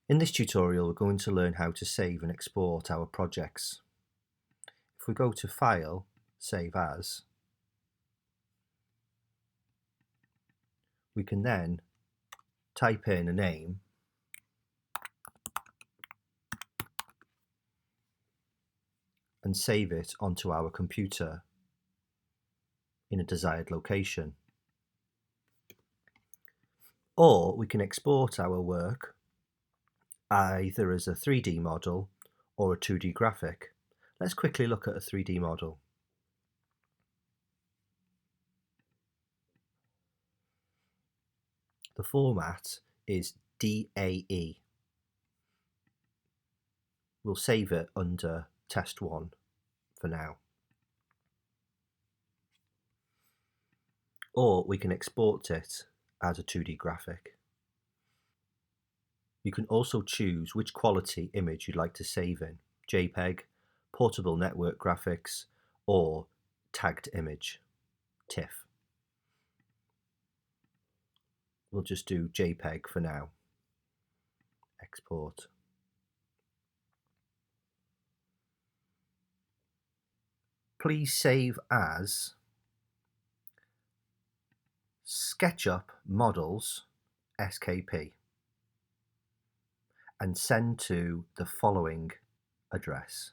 In this tutorial, we're going to learn how to save and export our projects. If we go to File, Save As, we can then type in a name and save it onto our computer in a desired location. Or we can export our work either as a 3D model or a 2D graphic. Let's quickly look at a 3D model. The format is DAE. We'll save it under Test 1 for now. Or we can export it as a 2D graphic. You can also choose which quality image you'd like to save in: JPEG, portable network graphics, or tagged image, TIFF. We'll just do JPEG for now. Export. Please save as SketchUp Models SKP and send to the following address: